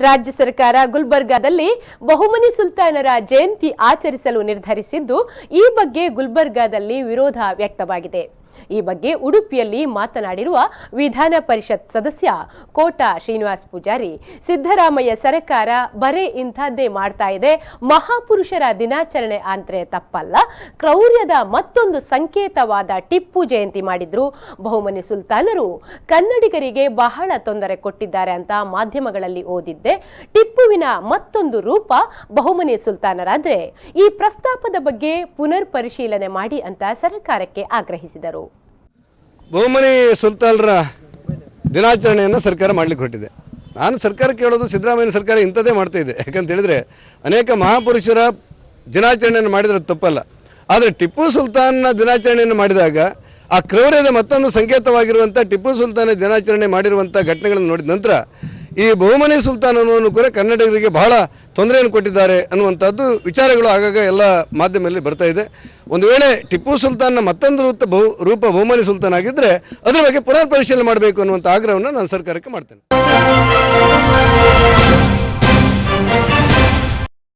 ರಾಜ್ಯ ಸರ್ಕಾರ ಗುಲ್ಬರ್ಗಾದಲ್ಲಿ ಬಹುಮನಿ ಸುಲ್ತಾನರ ಜಯಂತಿ ಆಚರಿಸಲು ನಿರ್ಧರಿಸಿದ್ದು, ಈ ಬಗ್ಗೆ ಗುಲ್ಬರ್ಗಾದಲ್ಲಿ ವಿರೋಧ ವ್ಯಕ್ತವಾಗಿದೆ. ಈ ಬಗ್ಗೆ ಉಡುಪಿಯಲ್ಲಿ ಮಾತನಾಡಿರುವ ವಿಧಾನ ಪರಿಷತ್ ಸದಸ್ಯ ಕೋಟಾ ಶ್ರೀನಿವಾಸ್ ಪೂಜಾರಿ, ಸಿದ್ದರಾಮಯ್ಯ ಸರ್ಕಾರ ಬರೇ ಇಂಥದ್ದೇ ಮಾಡ್ತಾ ಇದೆ, ಮಹಾಪುರುಷರ ದಿನಾಚರಣೆ ಅಂದ್ರೆ ತಪ್ಪಲ್ಲ, ಕ್ರೌರ್ಯದ ಮತ್ತೊಂದು ಸಂಕೇತವಾದ ಟಿಪ್ಪು ಜಯಂತಿ ಮಾಡಿದ್ರು, ಬಹುಮನಿ ಸುಲ್ತಾನರು ಕನ್ನಡಿಗರಿಗೆ ಬಹಳ ತೊಂದರೆ ಕೊಟ್ಟಿದ್ದಾರೆ ಅಂತ ಮಾಧ್ಯಮಗಳಲ್ಲಿ ಓದಿದ್ದೆ, ಟಿಪ್ಪುವಿನ ಮತ್ತೊಂದು ರೂಪ ಬಹುಮನಿ ಸುಲ್ತಾನರಾದ್ರೆ ಈ ಪ್ರಸ್ತಾಪದ ಬಗ್ಗೆ ಪುನರ್ ಪರಿಶೀಲನೆ ಮಾಡಿ ಅಂತ ಸರ್ಕಾರಕ್ಕೆ ಆಗ್ರಹಿಸಿದರು. ಬಹುಮನಿ ಸುಲ್ತಾನರ ದಿನಾಚರಣೆಯನ್ನು ಸರ್ಕಾರ ಮಾಡಲಿಕ್ಕೆ ಹೊರಟಿದೆ. ನಾನು ಸರ್ಕಾರಕ್ಕೆ ಹೇಳೋದು, ಸಿದ್ದರಾಮಯ್ಯ ಸರ್ಕಾರ ಇಂಥದ್ದೇ ಮಾಡ್ತಾ ಇದೆ. ಯಾಕಂತ ಹೇಳಿದರೆ ಅನೇಕ ಮಹಾಪುರುಷರ ದಿನಾಚರಣೆಯನ್ನು ಮಾಡಿದರೆ ತಪ್ಪಲ್ಲ. ಆದರೆ ಟಿಪ್ಪು ಸುಲ್ತಾನ್ನ ದಿನಾಚರಣೆಯನ್ನು ಮಾಡಿದಾಗ ಆ ಕ್ರೌರ್ಯದ ಮತ್ತೊಂದು ಸಂಕೇತವಾಗಿರುವಂಥ ಟಿಪ್ಪು ಸುಲ್ತಾನ ದಿನಾಚರಣೆ ಮಾಡಿರುವಂಥ ಘಟನೆಗಳನ್ನು ನೋಡಿದ ನಂತರ ಈ ಬಹುಮನಿ ಸುಲ್ತಾನವನ್ನು ಕೂಡ ಕನ್ನಡಿಗರಿಗೆ ಬಹಳ ತೊಂದರೆಯನ್ನು ಕೊಟ್ಟಿದ್ದಾರೆ ಅನ್ನುವಂಥದ್ದು ವಿಚಾರಗಳು ಆಗಾಗ ಎಲ್ಲ ಮಾಧ್ಯಮದಲ್ಲಿ ಬರ್ತಾ ಇದೆ. ಒಂದು ವೇಳೆ ಟಿಪ್ಪು ಸುಲ್ತಾನ್ನ ಮತ್ತೊಂದು ರೂಪ ಬಹುಮನಿ ಸುಲ್ತಾನ್ ಆಗಿದ್ದರೆ ಅದರ ಬಗ್ಗೆ ಪುನರ್ ಪರಿಶೀಲನೆ ಮಾಡಬೇಕು ಅನ್ನುವಂಥ ಆಗ್ರಹವನ್ನು ನಾನು ಸರ್ಕಾರಕ್ಕೆ ಮಾಡ್ತೇನೆ.